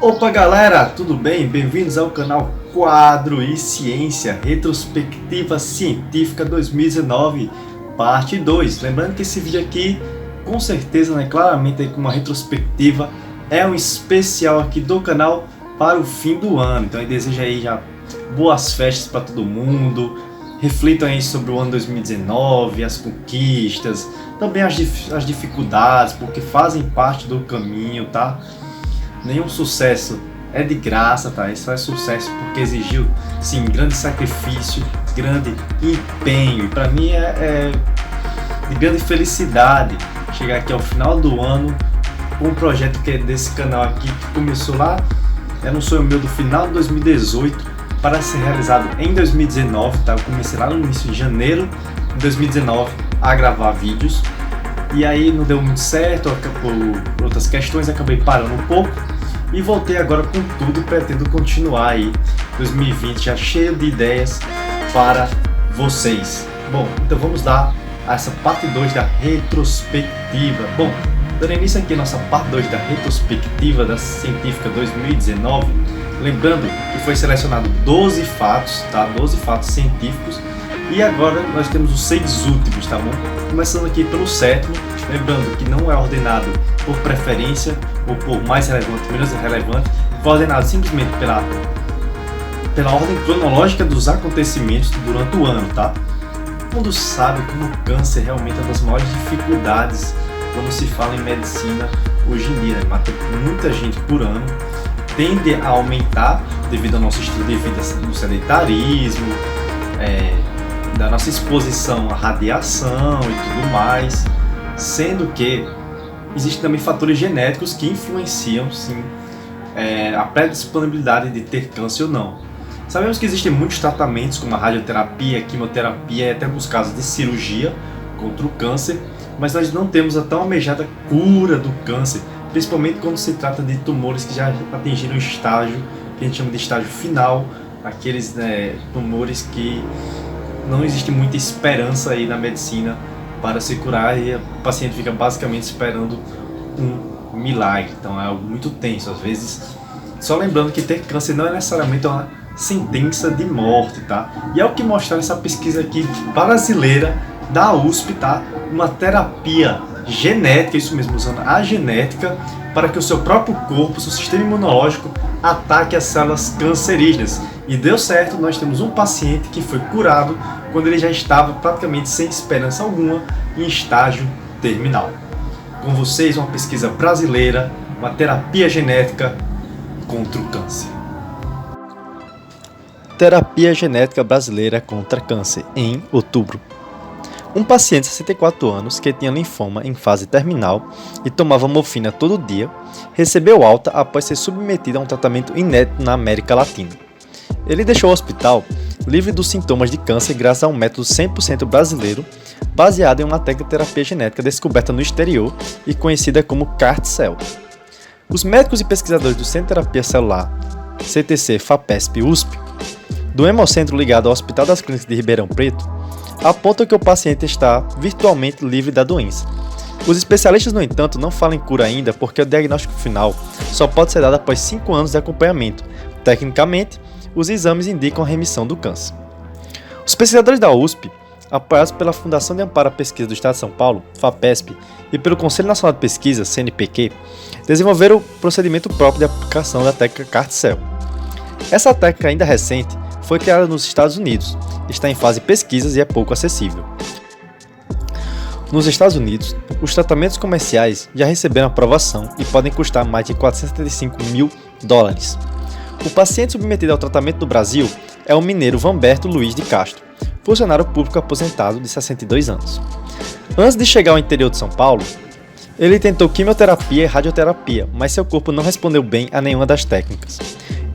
Opa galera, tudo bem? Bem-vindos ao canal Quadro e Ciência, Retrospectiva Científica 2019, parte 2. Lembrando que esse vídeo aqui, com certeza, claramente com uma retrospectiva, é um especial aqui do canal para o fim do ano. Então eu desejo aí já boas festas para todo mundo, reflitam aí sobre o ano 2019, as conquistas, também as dificuldades, porque fazem parte do caminho, tá? Nenhum sucesso é de graça, tá? Isso é sucesso porque exigiu, sim, grande sacrifício, grande empenho. E para mim é de grande felicidade chegar aqui ao final do ano com um projeto que é desse canal aqui, que começou lá, era um sonho meu do final de 2018 para ser realizado em 2019, tá? Eu comecei lá no início de janeiro de 2019 a gravar vídeos. E aí não deu muito certo, por outras questões acabei parando um pouco e voltei agora com tudo e pretendo continuar aí 2020 já cheio de ideias para vocês. Bom, então vamos dar a essa parte 2 da retrospectiva. Bom, dando início aqui a nossa parte 2 da retrospectiva da Científica 2019, lembrando que foi selecionado 12 fatos, tá? 12 fatos científicos. E agora nós temos os 6 últimos, tá bom? Começando aqui pelo 7º, lembrando que não é ordenado por preferência ou por mais relevante, menos relevante, foi ordenado simplesmente pela ordem cronológica dos acontecimentos durante o ano, tá? Todo mundo sabe como o câncer realmente é uma das maiores dificuldades quando se fala em medicina hoje em dia, né? Mata muita gente por ano, tende a aumentar devido ao nosso estilo de vida, do sedentarismo, da nossa exposição à radiação e tudo mais, sendo que existem também fatores genéticos que influenciam, sim, a predisponibilidade de ter câncer ou não. Sabemos que existem muitos tratamentos como a radioterapia, a quimioterapia e até alguns casos de cirurgia contra o câncer, mas nós não temos a tão almejada cura do câncer, principalmente quando se trata de tumores que já atingiram o estágio que a gente chama de estágio final, aqueles tumores que não existe muita esperança aí na medicina para se curar e o paciente fica basicamente esperando um milagre. Então é algo muito tenso. Às vezes, só lembrando que ter câncer não é necessariamente uma sentença de morte, tá? E é o que mostra essa pesquisa aqui brasileira da USP, tá? Uma terapia genética, isso mesmo, usando a genética para que o seu próprio corpo, seu sistema imunológico, ataque as células cancerígenas. E deu certo, nós temos um paciente que foi curado quando ele já estava praticamente sem esperança alguma, em estágio terminal. Com vocês, uma pesquisa brasileira, uma terapia genética contra o câncer. Terapia genética brasileira contra câncer, em outubro. Um paciente de 64 anos que tinha linfoma em fase terminal e tomava morfina todo dia, recebeu alta após ser submetido a um tratamento inédito na América Latina. Ele deixou o hospital livre dos sintomas de câncer graças a um método 100% brasileiro, baseado em uma técnica de terapia genética descoberta no exterior e conhecida como CART-cell. Os médicos e pesquisadores do Centro de Terapia Celular, CTC FAPESP USP, do Hemocentro ligado ao Hospital das Clínicas de Ribeirão Preto, apontam que o paciente está virtualmente livre da doença. Os especialistas, no entanto, não falam em cura ainda porque o diagnóstico final só pode ser dado após 5 anos de acompanhamento. Tecnicamente, os exames indicam a remissão do câncer. Os pesquisadores da USP, apoiados pela Fundação de Amparo à Pesquisa do Estado de São Paulo, FAPESP, e pelo Conselho Nacional de Pesquisa, CNPq, desenvolveram o procedimento próprio de aplicação da técnica CART-cell. Essa técnica ainda recente foi criada nos Estados Unidos, está em fase de pesquisas e é pouco acessível. Nos Estados Unidos, os tratamentos comerciais já receberam aprovação e podem custar mais de $475 mil. O paciente submetido ao tratamento no Brasil é o mineiro Vanberto Luiz de Castro, funcionário público aposentado de 62 anos. Antes de chegar ao interior de São Paulo, ele tentou quimioterapia e radioterapia, mas seu corpo não respondeu bem a nenhuma das técnicas.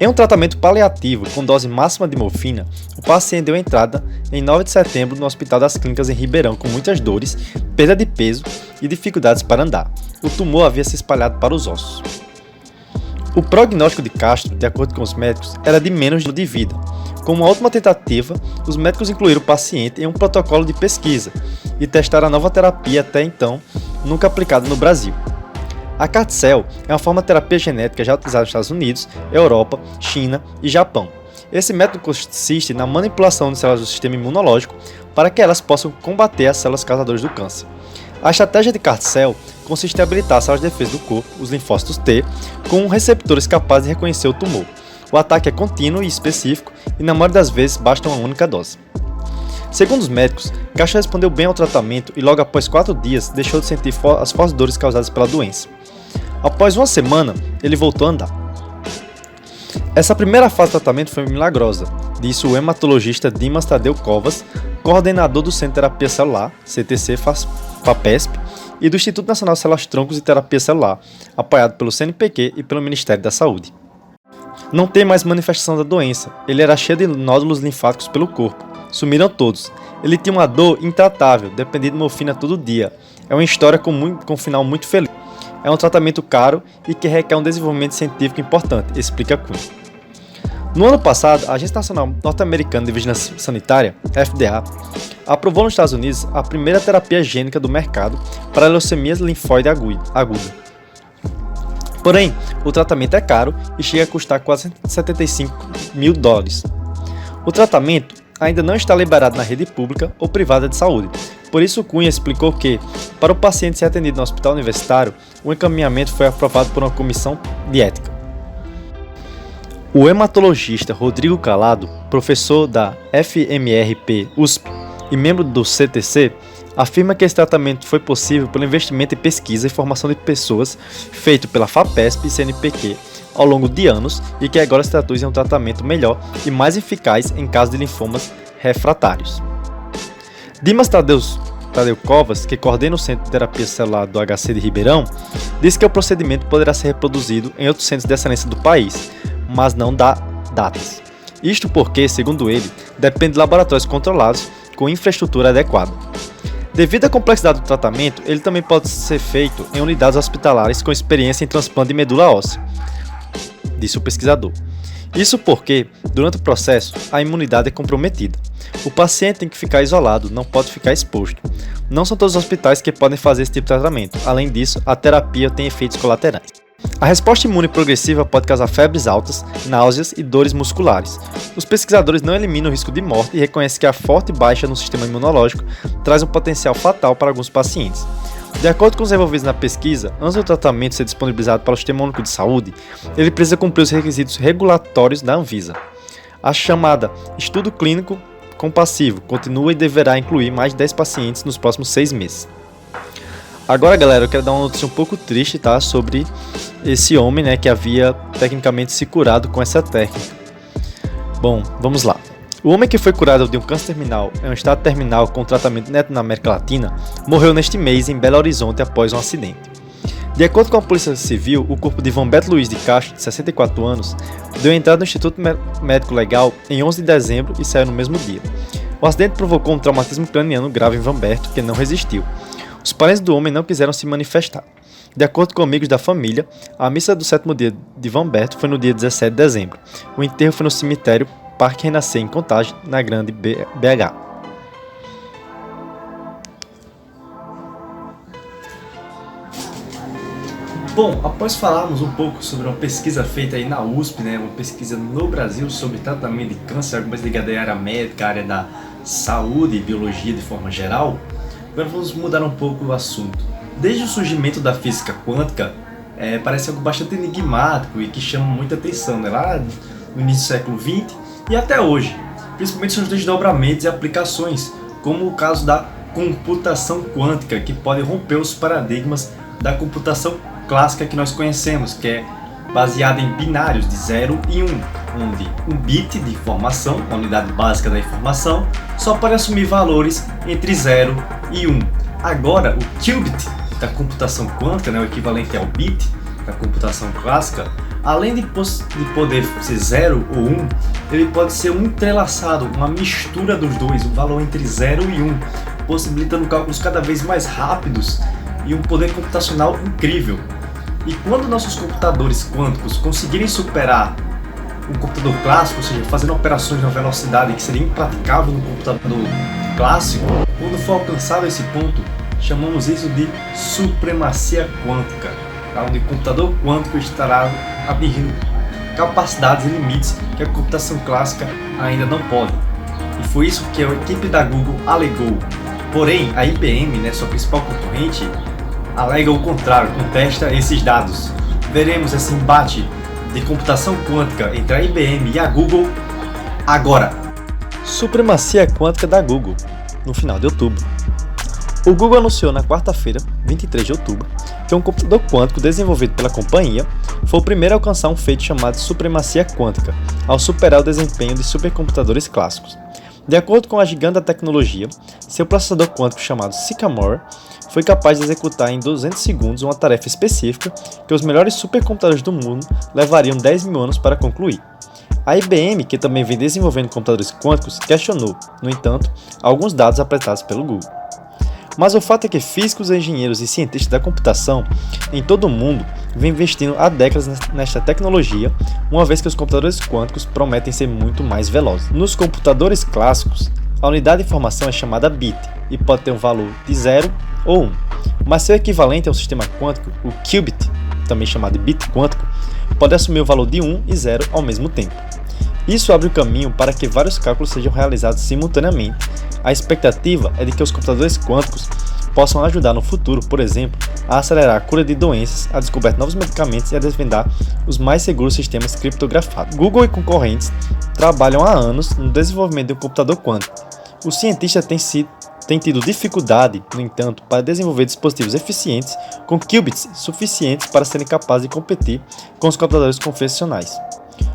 Em um tratamento paliativo com dose máxima de morfina, o paciente deu entrada em 9 de setembro no Hospital das Clínicas em Ribeirão com muitas dores, perda de peso e dificuldades para andar. O tumor havia se espalhado para os ossos. O prognóstico de Castro, de acordo com os médicos, era de menos de vida. Como uma última tentativa, os médicos incluíram o paciente em um protocolo de pesquisa e testaram a nova terapia até então nunca aplicada no Brasil. A CAR-T-cell é uma forma de terapia genética já utilizada nos Estados Unidos, Europa, China e Japão. Esse método consiste na manipulação de células do sistema imunológico para que elas possam combater as células causadoras do câncer. A estratégia de CAR-T-cell consiste em habilitar as células de defesa do corpo, os linfócitos T, com receptores capazes de reconhecer o tumor. O ataque é contínuo e específico e, na maioria das vezes, basta uma única dose. Segundo os médicos, Castro respondeu bem ao tratamento e logo após 4 dias deixou de sentir as fortes dores causadas pela doença. Após uma semana, ele voltou a andar. Essa primeira fase do tratamento foi milagrosa, disse o hematologista Dimas Tadeu Covas, coordenador do Centro de Terapia Celular, CTC-FAPESP, e do Instituto Nacional de Células-Troncos e Terapia Celular, apoiado pelo CNPq e pelo Ministério da Saúde. Não tem mais manifestação da doença, ele era cheio de nódulos linfáticos pelo corpo, sumiram todos. Ele tinha uma dor intratável, dependia de morfina todo dia. É uma história com um final muito feliz. É um tratamento caro e que requer um desenvolvimento científico importante, explica Kuhn. No ano passado, a Agência Nacional Norte-Americana de Vigilância Sanitária, FDA, aprovou nos Estados Unidos a primeira terapia gênica do mercado para leucemia linfóide aguda. Porém, o tratamento é caro e chega a custar quase $75 mil. O tratamento ainda não está liberado na rede pública ou privada de saúde. Por isso, Cunha explicou que, para o paciente ser atendido no hospital universitário, o encaminhamento foi aprovado por uma comissão de ética. O hematologista Rodrigo Calado, professor da FMRP USP e membro do CTC, afirma que esse tratamento foi possível pelo investimento em pesquisa e formação de pessoas feito pela FAPESP e CNPq ao longo de anos e que agora se traduz em um tratamento melhor e mais eficaz em caso de linfomas refratários. Dimas Tadeu Covas, que coordena o Centro de Terapia Celular do HC de Ribeirão, disse que o procedimento poderá ser reproduzido em outros centros de excelência do país, mas não dá datas. Isto porque, segundo ele, depende de laboratórios controlados com infraestrutura adequada. Devido à complexidade do tratamento, ele também pode ser feito em unidades hospitalares com experiência em transplante de medula óssea, disse o pesquisador. Isso porque, durante o processo, a imunidade é comprometida. O paciente tem que ficar isolado, não pode ficar exposto. Não são todos os hospitais que podem fazer esse tipo de tratamento. Além disso, a terapia tem efeitos colaterais. A resposta imune progressiva pode causar febres altas, náuseas e dores musculares. Os pesquisadores não eliminam o risco de morte e reconhecem que a forte baixa no sistema imunológico traz um potencial fatal para alguns pacientes. De acordo com os envolvidos na pesquisa, antes do tratamento ser disponibilizado para o Sistema Único de Saúde, ele precisa cumprir os requisitos regulatórios da Anvisa. A chamada Estudo Clínico Compassivo continua e deverá incluir mais de 10 pacientes nos próximos 6 meses. Agora, galera, eu quero dar uma notícia um pouco triste, tá, sobre esse homem, que havia tecnicamente se curado com essa técnica. Bom, vamos lá. O homem que foi curado de um câncer terminal em um estado terminal com tratamento neto na América Latina morreu neste mês em Belo Horizonte após um acidente. De acordo com a Polícia Civil, o corpo de Vanberto Luiz de Castro, de 64 anos, deu entrada no Instituto Médico Legal em 11 de dezembro e saiu no mesmo dia. O acidente provocou um traumatismo craniano grave em Vanberto, que não resistiu. Os parentes do homem não quiseram se manifestar. De acordo com amigos da família, a missa do 7º dia de Vanberto foi no dia 17 de dezembro. O enterro foi no cemitério Parque Renascer, em Contagem, na Grande BH. Bom, após falarmos um pouco sobre uma pesquisa feita aí na USP, uma pesquisa no Brasil sobre tratamento de câncer, algumas ligadas à área médica, à área da saúde e biologia de forma geral, agora vamos mudar um pouco o assunto. Desde o surgimento da física quântica, parece algo bastante enigmático e que chama muita atenção, lá no início do século XX e até hoje, principalmente seus desdobramentos e aplicações, como o caso da computação quântica, que pode romper os paradigmas da computação clássica que nós conhecemos, que é baseada em binários de 0 e 1, onde um bit de informação, a unidade básica da informação, só pode assumir valores entre 0 e 1. Agora, o qubit da computação quântica, o equivalente ao bit da computação clássica, além de poder ser 0 ou 1, ele pode ser um entrelaçado, uma mistura dos dois, um valor entre 0 e 1, possibilitando cálculos cada vez mais rápidos e um poder computacional incrível. E quando nossos computadores quânticos conseguirem superar um computador clássico, ou seja, fazendo operações na velocidade que seria impraticável no computador clássico, quando for alcançado esse ponto, chamamos isso de supremacia quântica. onde o computador quântico estará atingindo capacidades e limites que a computação clássica ainda não pode. E foi isso que a equipe da Google alegou. Porém, a IBM, sua principal concorrente, alega o contrário, contesta esses dados. Veremos esse embate de computação quântica entre a IBM e a Google agora. Supremacia quântica da Google, no final de outubro. O Google anunciou na quarta-feira, 23 de outubro, que um computador quântico desenvolvido pela companhia foi o primeiro a alcançar um feito chamado supremacia quântica, ao superar o desempenho de supercomputadores clássicos. De acordo com a gigante da tecnologia, seu processador quântico chamado Sycamore foi capaz de executar em 200 segundos uma tarefa específica que os melhores supercomputadores do mundo levariam 10 mil anos para concluir. A IBM, que também vem desenvolvendo computadores quânticos, questionou, no entanto, alguns dados apresentados pelo Google. Mas o fato é que físicos, engenheiros e cientistas da computação em todo o mundo vêm investindo há décadas nesta tecnologia, uma vez que os computadores quânticos prometem ser muito mais velozes. Nos computadores clássicos, a unidade de informação é chamada bit e pode ter um valor de 0 ou 1, mas seu equivalente ao sistema quântico, o qubit, também chamado de bit quântico, pode assumir o valor de 1 e 0 ao mesmo tempo. Isso abre o caminho para que vários cálculos sejam realizados simultaneamente. A expectativa é de que os computadores quânticos possam ajudar no futuro, por exemplo, a acelerar a cura de doenças, a descoberta de novos medicamentos e a desvendar os mais seguros sistemas criptografados. Google e concorrentes trabalham há anos no desenvolvimento de um computador quântico. Os cientistas têm tido dificuldade, no entanto, para desenvolver dispositivos eficientes com qubits suficientes para serem capazes de competir com os computadores convencionais.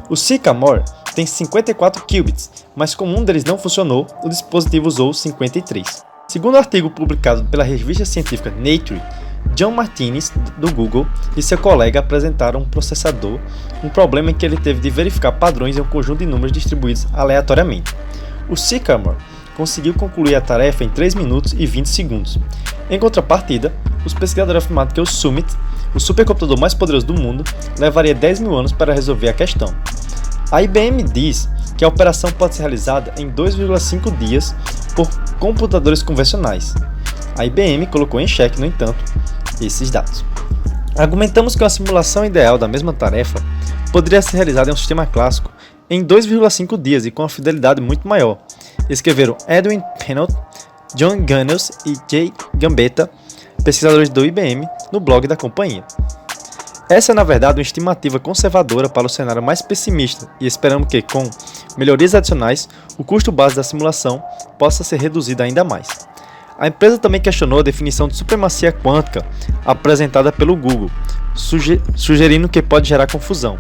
O Sycamore tem 54 qubits, mas como um deles não funcionou, o dispositivo usou 53. Segundo o artigo publicado pela revista científica Nature, John Martinez, do Google, e seu colega apresentaram um problema em que ele teve de verificar padrões em um conjunto de números distribuídos aleatoriamente. O Sycamore conseguiu concluir a tarefa em 3 minutos e 20 segundos. Em contrapartida, os pesquisadores afirmaram que o Summit, o supercomputador mais poderoso do mundo, levaria 10 mil anos para resolver a questão. A IBM diz que a operação pode ser realizada em 2,5 dias por computadores convencionais. A IBM colocou em xeque, no entanto, esses dados. Argumentamos que uma simulação ideal da mesma tarefa poderia ser realizada em um sistema clássico em 2,5 dias e com uma fidelidade muito maior, escreveram Edwin Penrose, John Gunnels e Jay Gambetta, pesquisadores do IBM, no blog da companhia. Essa é, na verdade, uma estimativa conservadora para o cenário mais pessimista e esperamos que, com melhorias adicionais, o custo base da simulação possa ser reduzido ainda mais. A empresa também questionou a definição de supremacia quântica apresentada pelo Google, sugerindo que pode gerar confusão.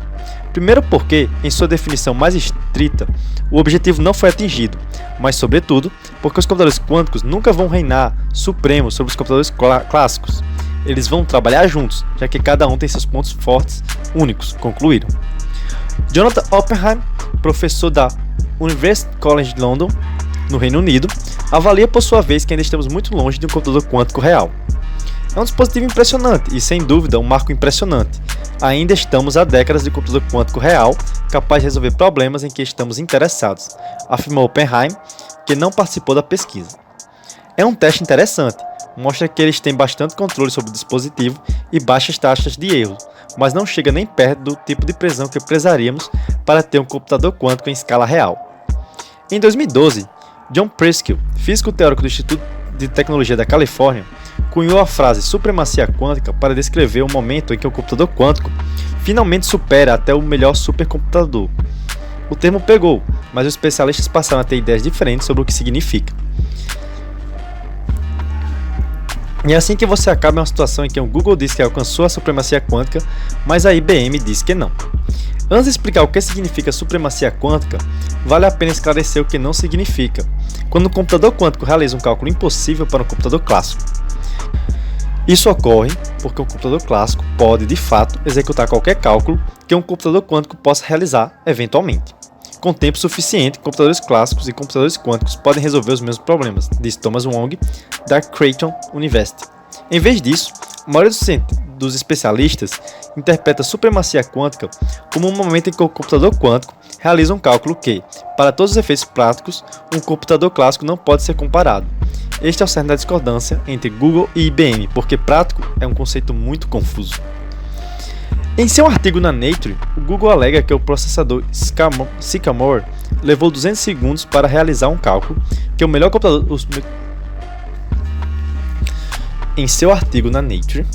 Primeiro porque, em sua definição mais estrita, o objetivo não foi atingido, mas sobretudo porque os computadores quânticos nunca vão reinar supremos sobre os computadores clássicos. Eles vão trabalhar juntos, já que cada um tem seus pontos fortes únicos, concluíram. Jonathan Oppenheim, professor da University College de London, no Reino Unido, avalia por sua vez que ainda estamos muito longe de um computador quântico real. É um dispositivo impressionante e, sem dúvida, um marco impressionante. Ainda estamos há décadas de computador quântico real, capaz de resolver problemas em que estamos interessados, afirmou Oppenheim, que não participou da pesquisa. É um teste interessante, mostra que eles têm bastante controle sobre o dispositivo e baixas taxas de erro, mas não chega nem perto do tipo de precisão que precisaríamos para ter um computador quântico em escala real. Em 2012, John Preskill, físico teórico do Instituto de Tecnologia da Califórnia, cunhou a frase supremacia quântica para descrever o momento em que o computador quântico finalmente supera até o melhor supercomputador. O termo pegou, mas os especialistas passaram a ter ideias diferentes sobre o que significa. E é assim que você acaba em uma situação em que o Google diz que alcançou a supremacia quântica, mas a IBM diz que não. Antes de explicar o que significa supremacia quântica, vale a pena esclarecer o que não significa, quando um computador quântico realiza um cálculo impossível para um computador clássico. Isso ocorre porque um computador clássico pode, de fato, executar qualquer cálculo que um computador quântico possa realizar, eventualmente. Com tempo suficiente, computadores clássicos e computadores quânticos podem resolver os mesmos problemas, diz Thomas Wong, da Creighton University. Em vez disso, a maioria dos especialistas interpreta a supremacia quântica como um momento em que o computador quântico realiza um cálculo que, para todos os efeitos práticos, um computador clássico não pode ser comparado. Este é o cerne da discordância entre Google e IBM, porque prático é um conceito muito confuso. Em seu artigo na Nature, o Google alega que o processador Sycamore levou 200 segundos para realizar um cálculo, que o melhor computador... Em seu artigo na Nature,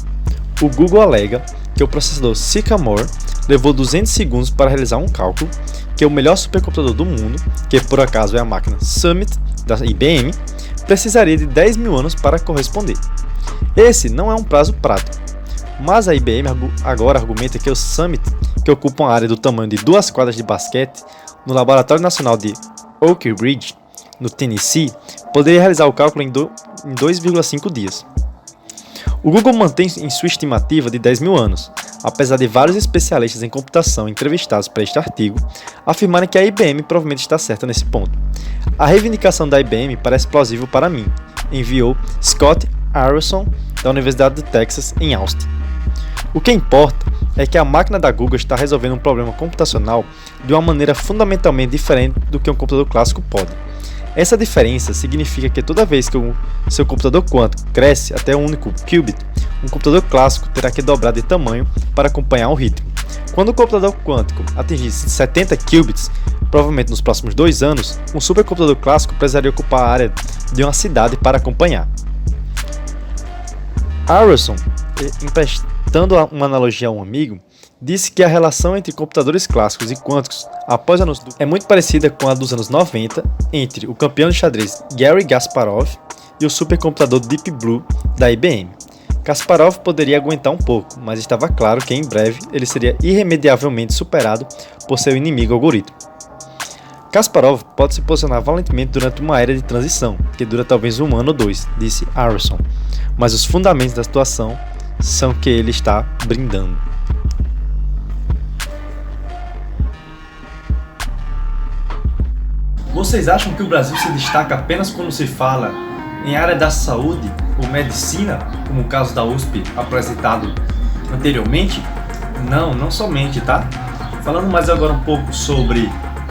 o Google alega que o processador Sycamore levou 200 segundos para realizar um cálculo, que o melhor supercomputador do mundo, que por acaso é a máquina Summit da IBM, precisaria de 10 mil anos para corresponder. Esse não é um prazo prático, mas a IBM agora argumenta que o Summit, que ocupa uma área do tamanho de 2 quadras de basquete no Laboratório Nacional de Oak Ridge, no Tennessee, poderia realizar o cálculo em 2,5 dias. O Google mantém em sua estimativa de 10 mil anos, apesar de vários especialistas em computação entrevistados para este artigo afirmarem que a IBM provavelmente está certa nesse ponto. A reivindicação da IBM parece plausível para mim, enviou Scott Arison, da Universidade de Texas, em Austin. O que importa é que a máquina da Google está resolvendo um problema computacional de uma maneira fundamentalmente diferente do que um computador clássico pode. Essa diferença significa que toda vez que o seu computador quântico cresce até um único qubit, um computador clássico terá que dobrar de tamanho para acompanhar o ritmo. Quando o computador quântico atingir 70 qubits, provavelmente nos próximos 2 anos, um supercomputador clássico precisaria ocupar a área de uma cidade para acompanhar. Arison, emprestando uma analogia a um amigo, disse que a relação entre computadores clássicos e quânticos após anos é muito parecida com a dos anos 90 entre o campeão de xadrez Garry Kasparov e o supercomputador Deep Blue da IBM. Kasparov poderia aguentar um pouco, mas estava claro que em breve ele seria irremediavelmente superado por seu inimigo algoritmo. Kasparov pode se posicionar valentemente durante uma era de transição, que dura talvez 1 ano ou 2, disse Arison, mas os fundamentos da situação são que ele está brindando. Vocês acham que o Brasil se destaca apenas quando se fala em área da saúde ou medicina, como o caso da USP apresentado anteriormente? Não somente, tá? Falando mais agora um pouco sobre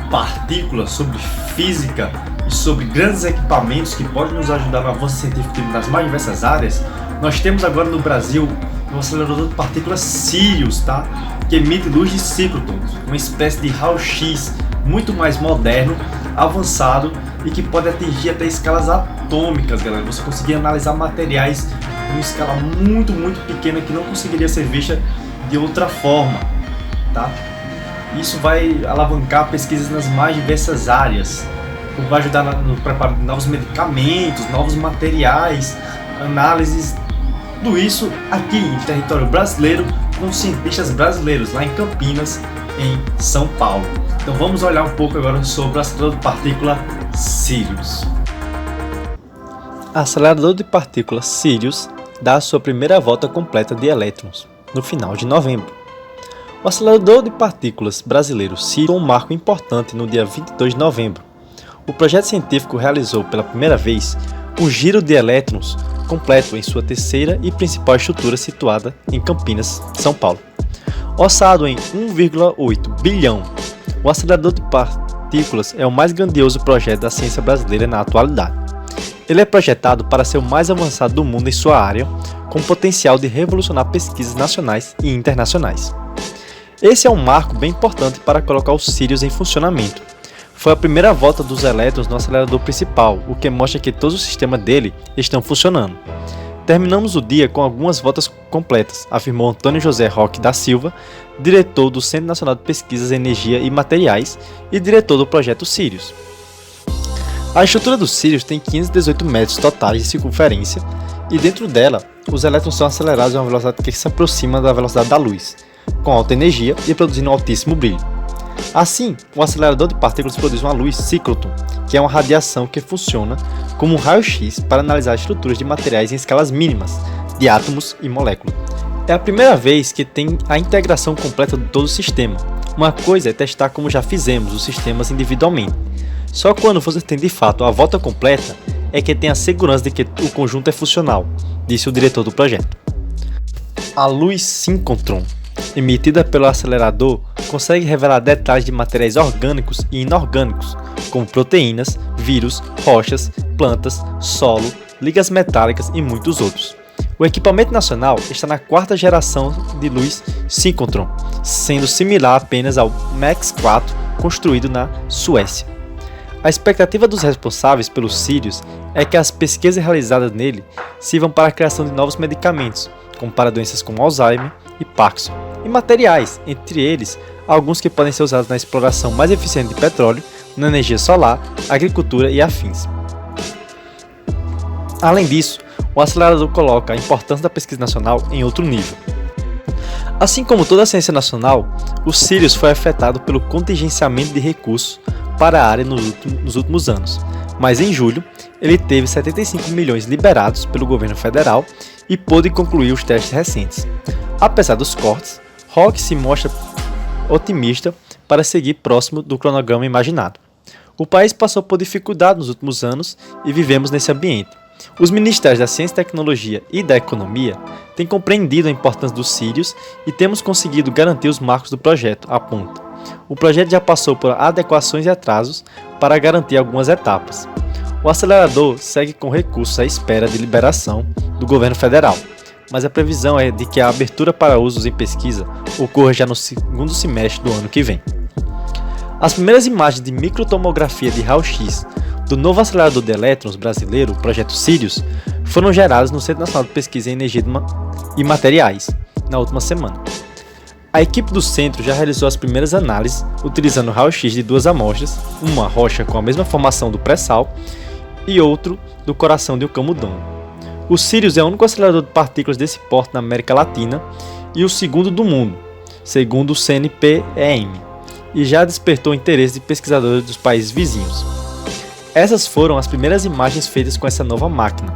partículas, sobre física e sobre grandes equipamentos que podem nos ajudar no avanço científico nas mais diversas áreas, nós temos agora no Brasil um acelerador de partículas Sirius, tá? Que emite luz de ciclotron, uma espécie de raio-x muito mais moderno, avançado e que pode atingir até escalas atômicas, galera. Você conseguir analisar materiais em uma escala muito pequena que não conseguiria ser vista de outra forma, tá? Isso vai alavancar pesquisas nas mais diversas áreas, vai ajudar no preparo de novos medicamentos, novos materiais, análises, tudo isso aqui em território brasileiro com cientistas brasileiros lá em Campinas, em São Paulo. Então vamos olhar um pouco agora sobre o acelerador de partícula Sirius. Acelerador de partículas Sirius dá a sua primeira volta completa de elétrons no final de novembro. O acelerador de partículas brasileiro Sirius foi um marco importante no dia 22 de novembro. O projeto científico realizou pela primeira vez um giro de elétrons completo em sua terceira e principal estrutura situada em Campinas, São Paulo. Orçado em 1,8 bilhão, o acelerador de partículas é o mais grandioso projeto da ciência brasileira na atualidade. Ele é projetado para ser o mais avançado do mundo em sua área, com potencial de revolucionar pesquisas nacionais e internacionais. Esse é um marco bem importante para colocar o Sirius em funcionamento. Foi a primeira volta dos elétrons no acelerador principal, o que mostra que todos os sistemas dele estão funcionando. Terminamos o dia com algumas voltas completas, afirmou Antônio José Roque da Silva, diretor do Centro Nacional de Pesquisas em Energia e Materiais e diretor do projeto Sirius. A estrutura do Sirius tem 518 metros totais de circunferência e dentro dela, os elétrons são acelerados a uma velocidade que se aproxima da velocidade da luz, com alta energia e produzindo um altíssimo brilho. Assim, o acelerador de partículas produz uma luz ciclotron, que é uma radiação que funciona como um raio-x para analisar estruturas de materiais em escalas mínimas, de átomos e moléculas. É a primeira vez que tem a integração completa de todo o sistema. Uma coisa é testar como já fizemos os sistemas individualmente. Só quando você tem de fato a volta completa é que tem a segurança de que o conjunto é funcional, disse o diretor do projeto. A luz síncrotron, emitida pelo acelerador, consegue revelar detalhes de materiais orgânicos e inorgânicos, como proteínas, vírus, rochas, plantas, solo, ligas metálicas e muitos outros. O equipamento nacional está na 4ª geração de luz síncrotron, sendo similar apenas ao Max 4 construído na Suécia. A expectativa dos responsáveis pelos Sirius é que as pesquisas realizadas nele sirvam para a criação de novos medicamentos, como para doenças como Alzheimer e Parkinson, e materiais, entre eles alguns que podem ser usados na exploração mais eficiente de petróleo, na energia solar, agricultura e afins. Além disso, o acelerador coloca a importância da pesquisa nacional em outro nível. Assim como toda a ciência nacional, o Sirius foi afetado pelo contingenciamento de recursos para a área nos últimos anos, mas em julho ele teve 75 milhões liberados pelo governo federal e pôde concluir os testes recentes. Apesar dos cortes, Roque se mostra otimista para seguir próximo do cronograma imaginado. O país passou por dificuldades nos últimos anos e vivemos nesse ambiente. Os ministérios da Ciência e Tecnologia e da Economia têm compreendido a importância dos Sirius e temos conseguido garantir os marcos do projeto, aponta. O projeto já passou por adequações e atrasos para garantir algumas etapas. O acelerador segue com recursos à espera de liberação do governo federal, mas a previsão é de que a abertura para usos em pesquisa ocorra já no segundo semestre do ano que vem. As primeiras imagens de microtomografia de raio-x do novo acelerador de elétrons brasileiro, o projeto Sirius, foram geradas no Centro Nacional de Pesquisa em Energia e Materiais, na última semana. A equipe do centro já realizou as primeiras análises utilizando raio-x de duas amostras, uma rocha com a mesma formação do pré-sal e outro do coração de um camundongo. O Sirius é o único acelerador de partículas desse porte na América Latina e o segundo do mundo, segundo o CNPEM, e já despertou interesse de pesquisadores dos países vizinhos. Essas foram as primeiras imagens feitas com essa nova máquina.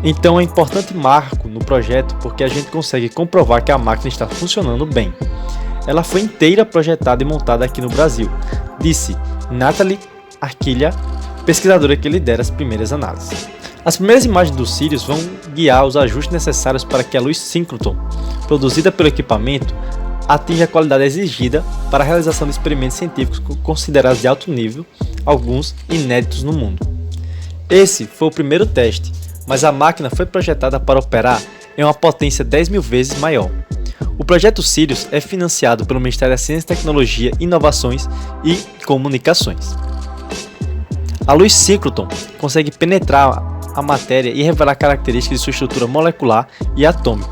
Então é um importante marco no projeto porque a gente consegue comprovar que a máquina está funcionando bem. Ela foi inteira projetada e montada aqui no Brasil, disse Nathalie Arquilha, pesquisadora que lidera as primeiras análises. As primeiras imagens do Sirius vão guiar os ajustes necessários para que a luz síncroton, produzida pelo equipamento, atinja a qualidade exigida para a realização de experimentos científicos considerados de alto nível, alguns inéditos no mundo. Esse foi o primeiro teste, mas a máquina foi projetada para operar em uma potência 10.000 vezes maior. O projeto Sirius é financiado pelo Ministério da Ciência, Tecnologia, Inovações e Comunicações. A luz síncroton consegue penetrar a matéria e revelar características de sua estrutura molecular e atômica.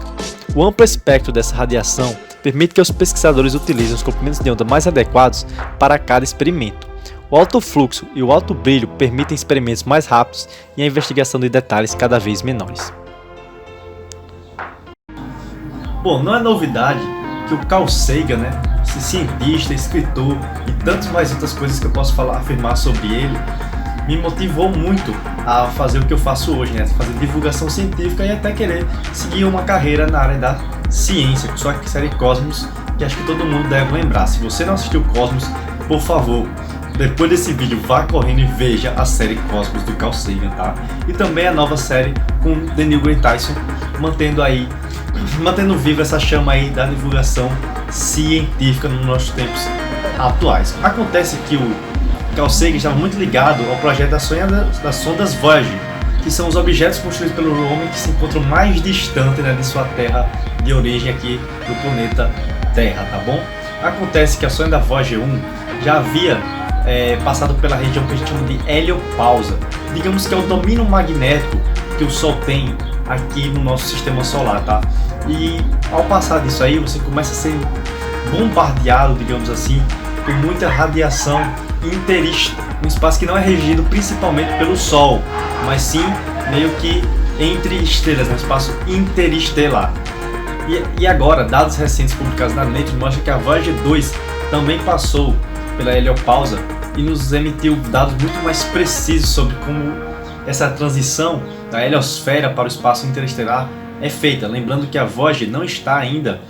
O amplo espectro dessa radiação permite que os pesquisadores utilizem os comprimentos de onda mais adequados para cada experimento. O alto fluxo e o alto brilho permitem experimentos mais rápidos e a investigação de detalhes cada vez menores. Bom, não é novidade que o Carl Sagan, esse cientista, escritor e tantas mais outras coisas que eu posso afirmar sobre ele, me motivou muito a fazer o que eu faço hoje, fazer divulgação científica e até querer seguir uma carreira na área da ciência, com a série Cosmos, que acho que todo mundo deve lembrar. Se você não assistiu Cosmos, por favor, depois desse vídeo, vá correndo e veja a série Cosmos do Carl Sagan, tá? E também a nova série com Neil deGrasse Tyson, mantendo viva essa chama aí da divulgação científica nos nossos tempos atuais. Acontece que o Carl Sagan estava muito ligado ao projeto das sondas Voyager, que são os objetos construídos pelo homem que se encontram mais distante de sua terra de origem aqui do planeta Terra, tá bom? Acontece que a sonda Voyager 1 já havia passado pela região que a gente chama de heliopausa, digamos que é o domínio magnético que o Sol tem aqui no nosso sistema solar, tá? E ao passar disso aí, você começa a ser bombardeado, digamos assim, com muita radiação interestelar, um espaço que não é regido principalmente pelo Sol, mas sim meio que entre estrelas, um espaço interestelar. E agora, dados recentes publicados na Nature mostram que a Voyager 2 também passou pela heliopausa e nos emitiu dados muito mais precisos sobre como essa transição da heliosfera para o espaço interestelar é feita. Lembrando que a Voyager não está ainda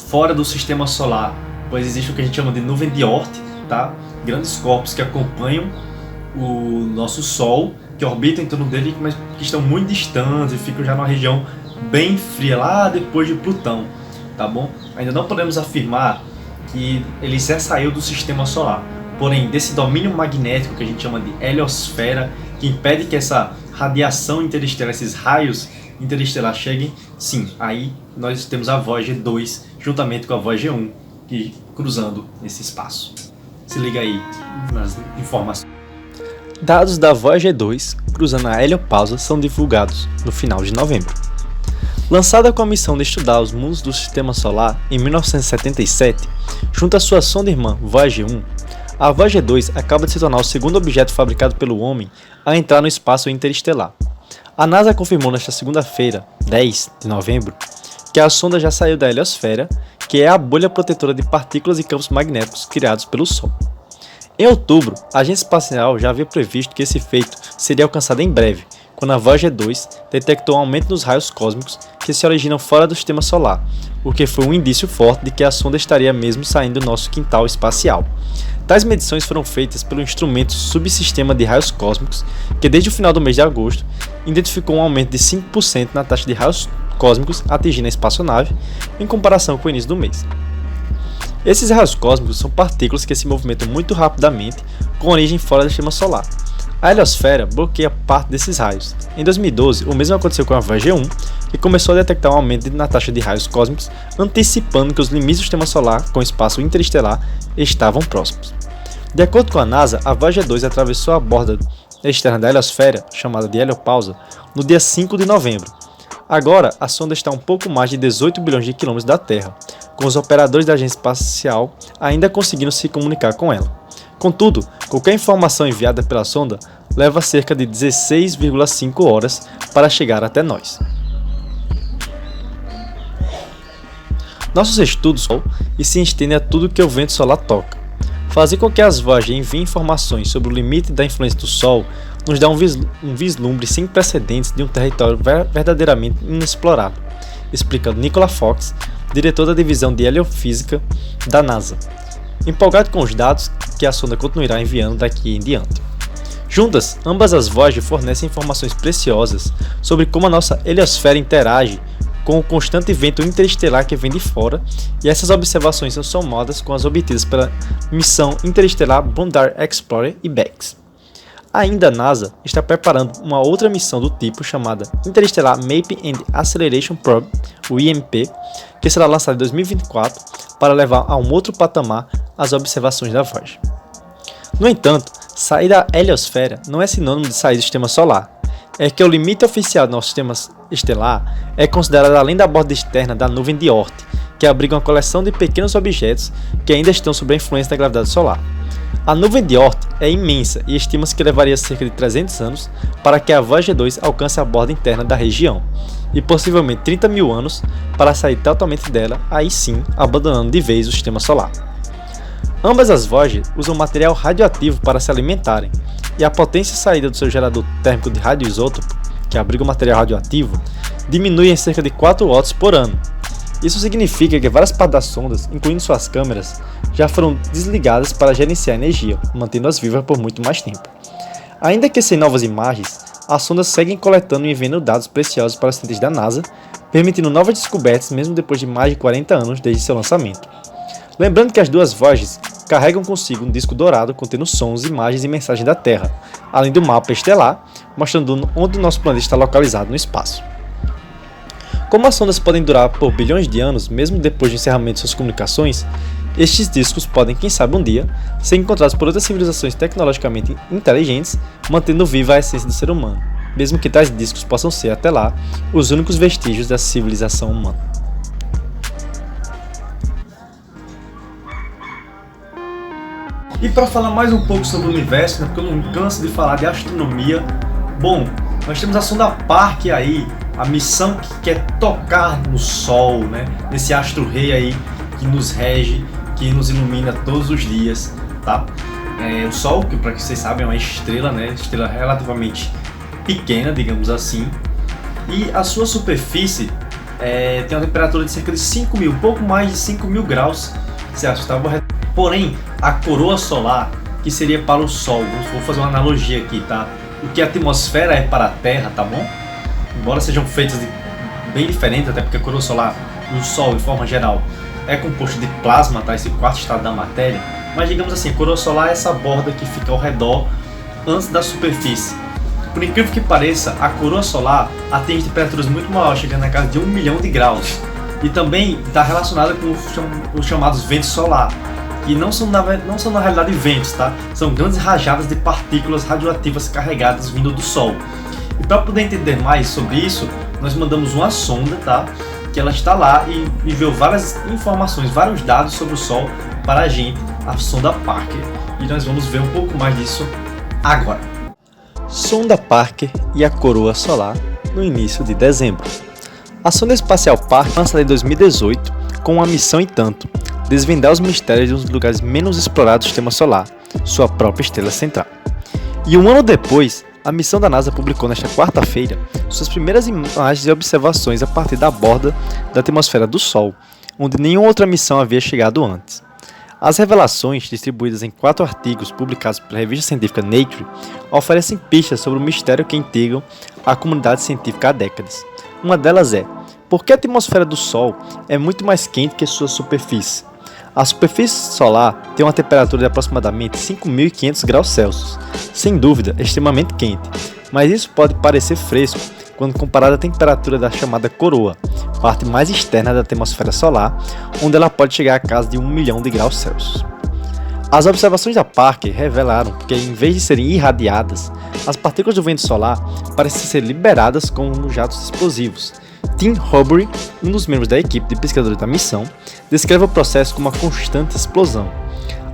fora do sistema solar, pois existe o que a gente chama de nuvem de Oort, tá? Grandes corpos que acompanham o nosso Sol, que orbitam em torno dele, mas que estão muito distantes e ficam já numa região bem fria, lá depois de Plutão, tá bom? Ainda não podemos afirmar que ele já saiu do sistema solar, porém desse domínio magnético que a gente chama de heliosfera, que impede que essa radiação interestelar, esses raios interestelar cheguem, sim, aí nós temos a Voyager 2 juntamente com a Voyager 1 e cruzando esse espaço. Se liga aí nas informações. Dados da Voyager 2 cruzando a heliopausa são divulgados no final de novembro. Lançada com a missão de estudar os mundos do Sistema Solar em 1977, junto à sua sonda irmã Voyager 1, a Voyager 2 acaba de se tornar o segundo objeto fabricado pelo homem a entrar no espaço interestelar. A NASA confirmou nesta segunda-feira, 10 de novembro, que a sonda já saiu da heliosfera, que é a bolha protetora de partículas e campos magnéticos criados pelo Sol. Em outubro, a agência espacial já havia previsto que esse feito seria alcançado em breve, quando a Voyager 2 detectou um aumento nos raios cósmicos que se originam fora do Sistema Solar, o que foi um indício forte de que a sonda estaria mesmo saindo do nosso quintal espacial. Tais medições foram feitas pelo instrumento Subsistema de Raios Cósmicos, que desde o final do mês de agosto identificou um aumento de 5% na taxa de raios cósmicos atingindo a espaçonave em comparação com o início do mês. Esses raios cósmicos são partículas que se movimentam muito rapidamente com origem fora do Sistema Solar. A heliosfera bloqueia parte desses raios. Em 2012, o mesmo aconteceu com a Voyager 1, que começou a detectar um aumento na taxa de raios cósmicos, antecipando que os limites do Sistema Solar com o espaço interestelar estavam próximos. De acordo com a NASA, a Voyager 2 atravessou a borda externa da heliosfera, chamada de heliopausa, no dia 5 de novembro. Agora, a sonda está a um pouco mais de 18 bilhões de quilômetros da Terra, com os operadores da agência espacial ainda conseguindo se comunicar com ela. Contudo, qualquer informação enviada pela sonda leva cerca de 16,5 horas para chegar até nós. Nossos estudos e se estendem a tudo que o vento solar toca. Fazer com que as Voyager enviem informações sobre o limite da influência do Sol nos dá um vislumbre sem precedentes de um território verdadeiramente inexplorado, explica Nicola Fox, diretor da divisão de heliofísica da NASA, empolgado com os dados que a sonda continuará enviando daqui em diante. Juntas, ambas as Voyager fornecem informações preciosas sobre como a nossa heliosfera interage com o constante vento interestelar que vem de fora, e essas observações são somadas com as obtidas pela missão interestelar Boundary Explorer e BEX. Ainda a NASA está preparando uma outra missão do tipo chamada Interstellar Mapping and Acceleration Probe, o IMP, que será lançada em 2024 para levar a um outro patamar as observações da Voyager. No entanto, sair da heliosfera não é sinônimo de sair do Sistema Solar. É que o limite oficial do nosso sistema estelar é considerado além da borda externa da nuvem de Oort, que abriga uma coleção de pequenos objetos que ainda estão sob a influência da gravidade solar. A nuvem de Oort é imensa e estima-se que levaria cerca de 300 anos para que a Voyager 2 alcance a borda interna da região, e possivelmente 30 mil anos para sair totalmente dela, aí sim abandonando de vez o Sistema Solar. Ambas as Voyager usam material radioativo para se alimentarem, e a potência saída do seu gerador térmico de radioisótopo, que abriga o material radioativo, diminui em cerca de 4 watts por ano. Isso significa que várias partes das sondas, incluindo suas câmeras, já foram desligadas para gerenciar a energia, mantendo-as vivas por muito mais tempo. Ainda que sem novas imagens, as sondas seguem coletando e enviando dados preciosos para os cientistas da NASA, permitindo novas descobertas mesmo depois de mais de 40 anos desde seu lançamento. Lembrando que as duas Voyagers carregam consigo um disco dourado contendo sons, imagens e mensagens da Terra, além do mapa estelar, mostrando onde o nosso planeta está localizado no espaço. Como as sondas podem durar por bilhões de anos, mesmo depois do encerramento de suas comunicações, estes discos podem, quem sabe um dia, ser encontrados por outras civilizações tecnologicamente inteligentes, mantendo viva a essência do ser humano, mesmo que tais discos possam ser, até lá, os únicos vestígios da civilização humana. E para falar mais um pouco sobre o universo, né, porque eu não canso de falar de astronomia, bom, nós temos a sonda Parker aí, a missão que quer tocar no Sol, né, nesse astro-rei aí que nos rege, que nos ilumina todos os dias, tá? O Sol, que para que vocês sabem é uma estrela, né, estrela relativamente pequena, digamos assim, e a sua superfície tem uma temperatura de cerca de 5.000, pouco mais de 5.000 graus Celsius, tá? Porém, a coroa solar, que seria para o Sol, vou fazer uma analogia aqui, tá? O que a atmosfera é para a Terra, tá bom? Embora sejam feitas bem diferentes, até porque a coroa solar e o Sol, de forma geral, é composto de plasma, tá? Esse quarto estado da matéria. Mas digamos assim, a coroa solar é essa borda que fica ao redor antes da superfície. Por incrível que pareça, a coroa solar atinge temperaturas muito maiores, chegando na casa de 1 milhão de graus. E também está relacionada com os chamados ventos solar, que não são na realidade ventos, tá? São grandes rajadas de partículas radioativas carregadas vindo do Sol. E para poder entender mais sobre isso, nós mandamos uma sonda, tá? Que ela está lá e enviou várias informações, vários dados sobre o Sol para a gente, a sonda Parker. E nós vamos ver um pouco mais disso agora. Sonda Parker e a coroa solar no início de dezembro. A sonda espacial Parker foi lançada em 2018 com uma missão, entanto, desvendar os mistérios de um dos lugares menos explorados do sistema solar, sua própria estrela central. E um ano depois, a missão da NASA publicou nesta quarta-feira suas primeiras imagens e observações a partir da borda da atmosfera do Sol, onde nenhuma outra missão havia chegado antes. As revelações, distribuídas em 4 artigos publicados pela revista científica Nature, oferecem pistas sobre o mistério que integram a comunidade científica há décadas. Uma delas é: por que a atmosfera do Sol é muito mais quente que sua superfície? A superfície solar tem uma temperatura de aproximadamente 5.500 graus Celsius, sem dúvida extremamente quente, mas isso pode parecer fresco quando comparado à temperatura da chamada coroa, parte mais externa da atmosfera solar, onde ela pode chegar a casa de 1 milhão de graus Celsius. As observações da Parker revelaram que, em vez de serem irradiadas, as partículas do vento solar parecem ser liberadas como jatos explosivos. Tim Horbury, um dos membros da equipe de pesquisadores da missão, descreve o processo como uma constante explosão.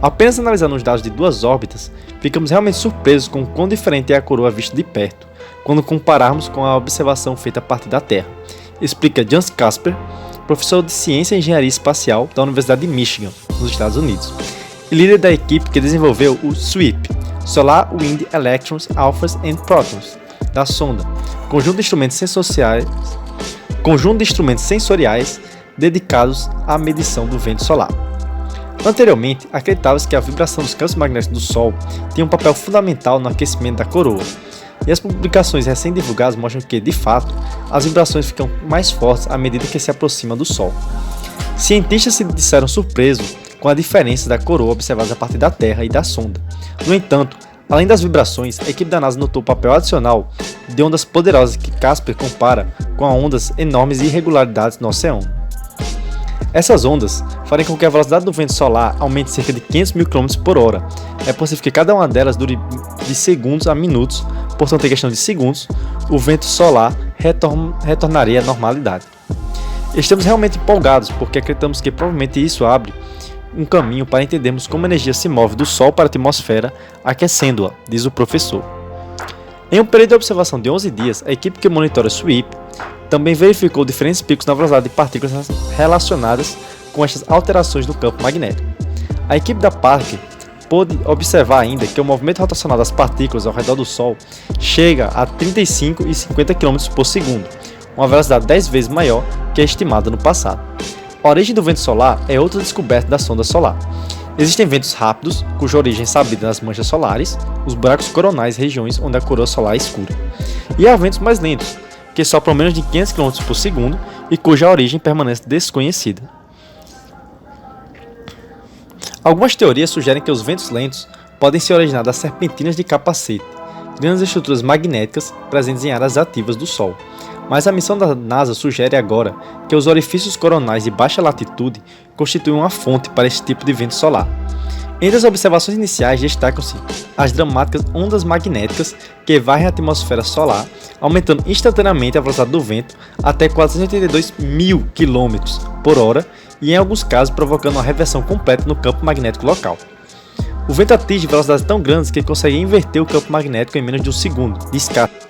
Apenas analisando os dados de 2 órbitas, ficamos realmente surpresos com o quão diferente é a coroa vista de perto, quando compararmos com a observação feita a partir da Terra, explica Jan Casper, professor de Ciência e Engenharia Espacial da Universidade de Michigan, nos Estados Unidos, e líder da equipe que desenvolveu o SWIP, Solar Wind Electrons, Alphas and Protons, da sonda, conjunto de instrumentos sensoriais dedicados à medição do vento solar. Anteriormente, acreditava-se que a vibração dos campos magnéticos do Sol tinha um papel fundamental no aquecimento da coroa, e as publicações recém-divulgadas mostram que, de fato, as vibrações ficam mais fortes à medida que se aproxima do Sol. Cientistas se disseram surpresos com a diferença da coroa observadas a partir da Terra e da sonda. No entanto, além das vibrações, a equipe da NASA notou o papel adicional de ondas poderosas que Casper compara com ondas enormes e irregularidades no oceano. Essas ondas farem com que a velocidade do vento solar aumente cerca de 500.000 km por hora. É possível que cada uma delas dure de segundos a minutos, portanto, em questão de segundos, o vento solar retornaria à normalidade. Estamos realmente empolgados porque acreditamos que provavelmente isso abre um caminho para entendermos como a energia se move do Sol para a atmosfera, aquecendo-a, diz o professor. Em um período de observação de 11 dias, a equipe que monitora o SWIP também verificou diferentes picos na velocidade de partículas relacionadas com estas alterações do campo magnético. A equipe da Parker pôde observar ainda que o movimento rotacional das partículas ao redor do Sol chega a 35 e 50 km por segundo, uma velocidade 10 vezes maior que a estimada no passado. A origem do vento solar é outra descoberta da sonda solar. Existem ventos rápidos, cuja origem é sabida nas manchas solares, os buracos coronais, regiões onde a coroa solar é escura. E há ventos mais lentos, que sopram menos de 500 km por segundo e cuja origem permanece desconhecida. Algumas teorias sugerem que os ventos lentos podem se originar das serpentinas de capacete, grandes estruturas magnéticas presentes em áreas ativas do Sol. Mas a missão da NASA sugere agora que os orifícios coronais de baixa latitude constituem uma fonte para esse tipo de vento solar. Entre as observações iniciais destacam-se as dramáticas ondas magnéticas que varrem a atmosfera solar, aumentando instantaneamente a velocidade do vento até 482.000 km por hora e, em alguns casos, provocando uma reversão completa no campo magnético local. O vento atinge velocidades tão grandes que consegue inverter o campo magnético em menos de um segundo, diz Casper.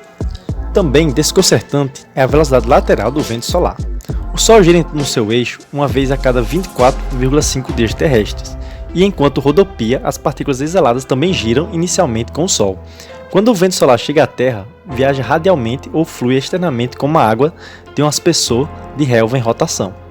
Também desconcertante é a velocidade lateral do vento solar. O Sol gira no seu eixo uma vez a cada 24,5 dias terrestres, e enquanto rodopia, as partículas exaladas também giram inicialmente com o Sol. Quando o vento solar chega à Terra, viaja radialmente ou flui externamente como a água de um aspersor de relva em rotação.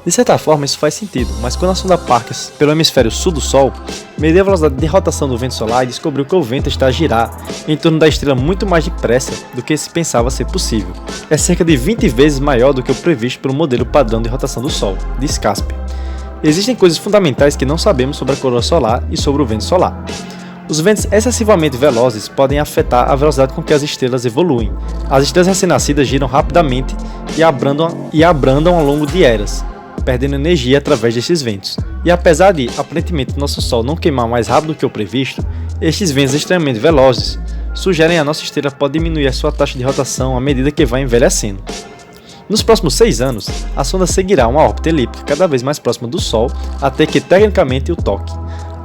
De certa forma isso faz sentido, mas quando a sonda Parker pelo hemisfério sul do Sol, mediu a velocidade de rotação do vento solar e descobriu que o vento está a girar em torno da estrela muito mais depressa do que se pensava ser possível. É cerca de 20 vezes maior do que o previsto pelo modelo padrão de rotação do Sol, diz Casper. Existem coisas fundamentais que não sabemos sobre a coroa solar e sobre o vento solar. Os ventos excessivamente velozes podem afetar a velocidade com que as estrelas evoluem. As estrelas recém-nascidas giram rapidamente e abrandam ao longo de eras, perdendo energia através desses ventos. E apesar de, aparentemente, nosso Sol não queimar mais rápido que o previsto, estes ventos extremamente velozes sugerem que a nossa estrela pode diminuir a sua taxa de rotação à medida que vai envelhecendo. Nos próximos 6 anos, a sonda seguirá uma órbita elíptica cada vez mais próxima do Sol até que tecnicamente o toque.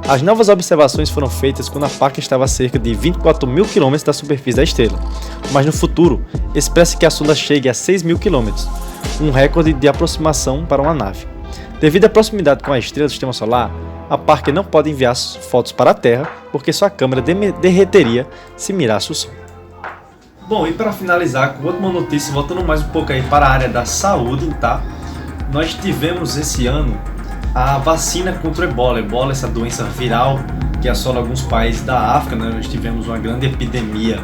As novas observações foram feitas quando a Parker estava a cerca de 24 mil km da superfície da estrela, mas no futuro, espera-se que a sonda chegue a 6 mil km, um recorde de aproximação para uma nave. Devido à proximidade com a estrela do Sistema Solar, a Parker não pode enviar fotos para a Terra porque sua câmera derreteria se mirasse o Sol. Bom, e para finalizar com outra notícia, voltando mais um pouco aí para a área da saúde, tá? Nós tivemos esse ano a vacina contra o Ebola. Ebola, essa doença viral que assola alguns países da África, né? Nós tivemos uma grande epidemia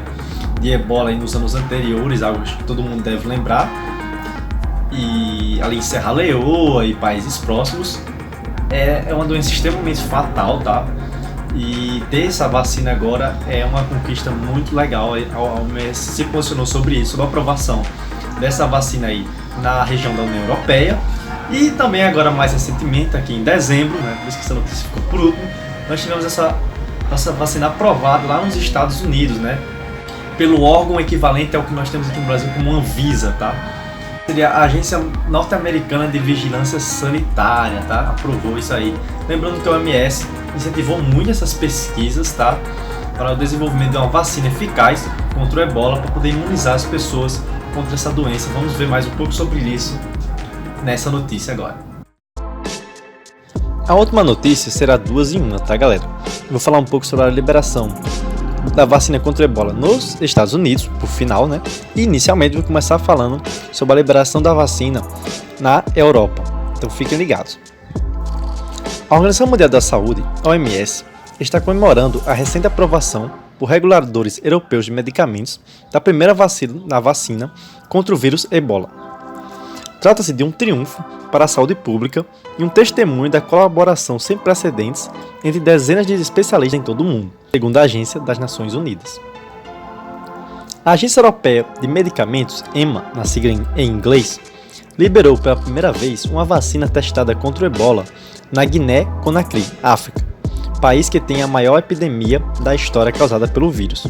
de Ebola aí nos anos anteriores, algo que todo mundo deve lembrar. E ali em Serra Leoa e países próximos, é uma doença extremamente fatal, tá? E ter essa vacina agora é uma conquista muito legal. A OMS se posicionou sobre isso, sobre a aprovação dessa vacina aí na região da União Europeia. E também agora mais recentemente, aqui em dezembro, né, por isso que essa notícia ficou por último, nós tivemos essa vacina aprovada lá nos Estados Unidos, né? Pelo órgão equivalente ao que nós temos aqui no Brasil como Anvisa, tá? Seria a Agência Norte-Americana de Vigilância Sanitária, tá? Aprovou isso aí. Lembrando que a OMS incentivou muito essas pesquisas, tá? Para o desenvolvimento de uma vacina eficaz contra o Ebola, para poder imunizar as pessoas contra essa doença. Vamos ver mais um pouco sobre isso nessa notícia agora. A última notícia será 2 em 1, tá, galera? Eu vou falar um pouco sobre a liberação da vacina contra o Ebola nos Estados Unidos, por final, né? E inicialmente vou começar falando sobre a liberação da vacina na Europa. Então fiquem ligados. A Organização Mundial da Saúde, OMS, está comemorando a recente aprovação por reguladores europeus de medicamentos da primeira vacina contra o vírus Ebola. Trata-se de um triunfo para a saúde pública e um testemunho da colaboração sem precedentes entre dezenas de especialistas em todo o mundo, segundo a Agência das Nações Unidas. A Agência Europeia de Medicamentos, EMA, na sigla em inglês, liberou pela primeira vez uma vacina testada contra o Ebola na Guiné-Conakry, África, país que tem a maior epidemia da história causada pelo vírus.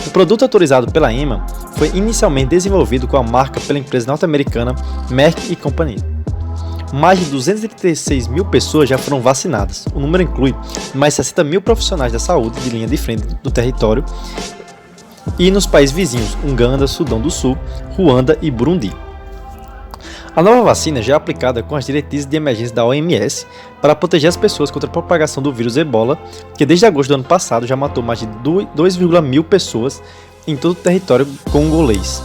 O produto autorizado pela EMA foi inicialmente desenvolvido com a marca pela empresa norte-americana Merck & Company. Mais de 236 mil pessoas já foram vacinadas. O número inclui mais 60 mil profissionais da saúde de linha de frente do território e nos países vizinhos Uganda, Sudão do Sul, Ruanda e Burundi. A nova vacina já é aplicada com as diretrizes de emergência da OMS para proteger as pessoas contra a propagação do vírus Ebola, que desde agosto do ano passado já matou mais de 2,1 mil pessoas em todo o território congolês.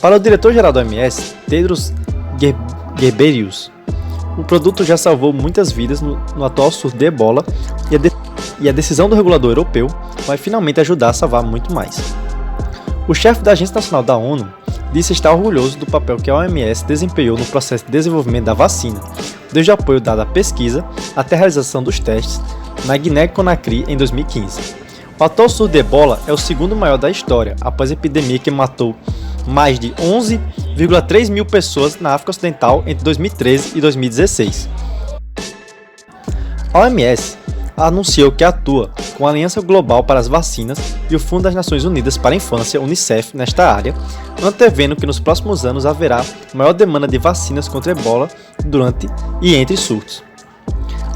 Para o diretor-geral da OMS, Tedros Ghebreyesus, o produto já salvou muitas vidas no atual surto de Ebola e a decisão do regulador europeu vai finalmente ajudar a salvar muito mais. O chefe da Agência Nacional da ONU disse estar orgulhoso do papel que a OMS desempenhou no processo de desenvolvimento da vacina, desde o apoio dado à pesquisa até a realização dos testes na Guiné-Conakry em 2015. O atual surto de Ebola é o segundo maior da história, após a epidemia que matou mais de 11,3 mil pessoas na África Ocidental entre 2013 e 2016. A OMS anunciou que atua com a Aliança Global para as Vacinas e o Fundo das Nações Unidas para a Infância, UNICEF, nesta área, antevendo que nos próximos anos haverá maior demanda de vacinas contra Ebola durante e entre surtos.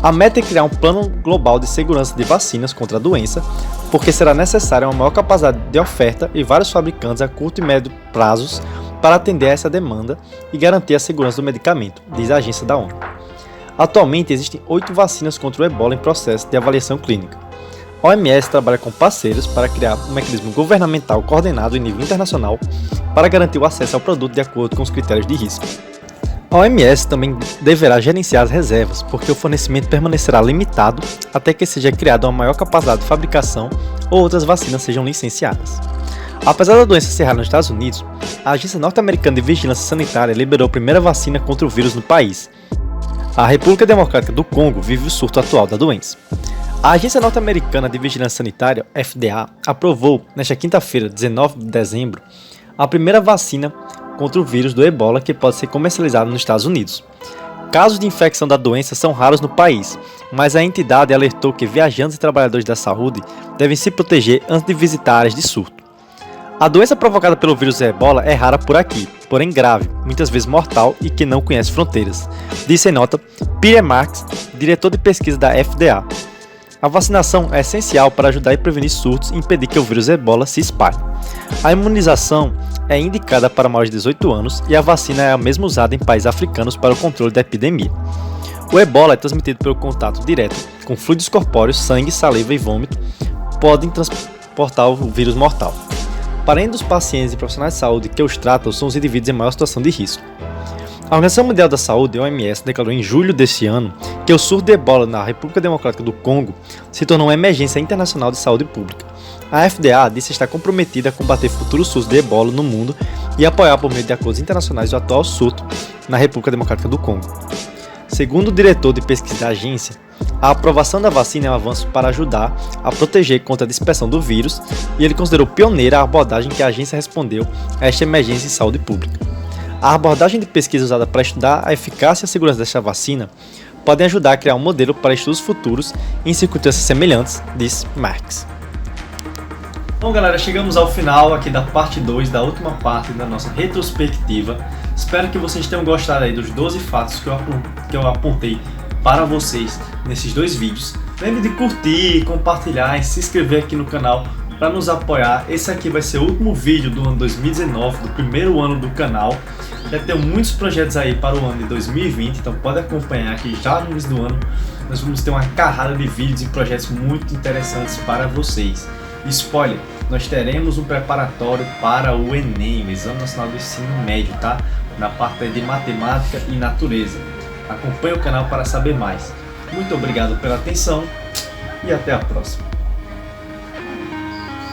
A meta é criar um plano global de segurança de vacinas contra a doença, porque será necessária uma maior capacidade de oferta e vários fabricantes a curto e médio prazos para atender a essa demanda e garantir a segurança do medicamento, diz a agência da ONU. Atualmente existem 8 vacinas contra o Ebola em processo de avaliação clínica. A OMS trabalha com parceiros para criar um mecanismo governamental coordenado em nível internacional para garantir o acesso ao produto de acordo com os critérios de risco. A OMS também deverá gerenciar as reservas, porque o fornecimento permanecerá limitado até que seja criada uma maior capacidade de fabricação ou outras vacinas sejam licenciadas. Apesar da doença ser rara nos Estados Unidos, a Agência Norte-Americana de Vigilância Sanitária liberou a primeira vacina contra o vírus no país. A República Democrática do Congo vive o surto atual da doença. A Agência Norte-Americana de Vigilância Sanitária, FDA, aprovou, nesta quinta-feira, 19 de dezembro, a primeira vacina contra o vírus do Ebola que pode ser comercializada nos Estados Unidos. Casos de infecção da doença são raros no país, mas a entidade alertou que viajantes e trabalhadores da saúde devem se proteger antes de visitar áreas de surto. A doença provocada pelo vírus Ebola é rara por aqui, porém grave, muitas vezes mortal e que não conhece fronteiras, disse em nota Peter Marks, diretor de pesquisa da FDA. A vacinação é essencial para ajudar a prevenir surtos e impedir que o vírus Ebola se espalhe. A imunização é indicada para maiores de 18 anos e a vacina é a mesma usada em países africanos para o controle da epidemia. O Ebola é transmitido pelo contato direto com fluidos corpóreos, sangue, saliva e vômito, podem transportar o vírus mortal. Para além dos pacientes e profissionais de saúde que os tratam, são os indivíduos em maior situação de risco. A Organização Mundial da Saúde, OMS, declarou em julho deste ano que o surto de Ebola na República Democrática do Congo se tornou uma emergência internacional de saúde pública. A FDA disse estar comprometida a combater futuros surtos de Ebola no mundo e apoiar por meio de acordos internacionais o atual surto na República Democrática do Congo. Segundo o diretor de pesquisa da agência, a aprovação da vacina é um avanço para ajudar a proteger contra a dispersão do vírus e ele considerou pioneira a abordagem que a agência respondeu a esta emergência em saúde pública. A abordagem de pesquisa usada para estudar a eficácia e a segurança desta vacina podem ajudar a criar um modelo para estudos futuros em circunstâncias semelhantes, diz Marx. Bom, galera, chegamos ao final aqui da parte 2, da última parte da nossa retrospectiva. Espero que vocês tenham gostado aí dos 12 fatos que eu apontei para vocês nesses dois vídeos. Lembre de curtir, compartilhar e se inscrever aqui no canal para nos apoiar. Esse aqui vai ser o último vídeo do ano 2019, do primeiro ano do canal. Já tem muitos projetos aí para o ano de 2020, então pode acompanhar aqui já no início do ano. Nós vamos ter uma carrada de vídeos e projetos muito interessantes para vocês. Spoiler, nós teremos um preparatório para o Enem, o Exame Nacional do Ensino Médio, tá? Na parte de matemática e natureza. Acompanhe o canal para saber mais. Muito obrigado pela atenção e até a próxima.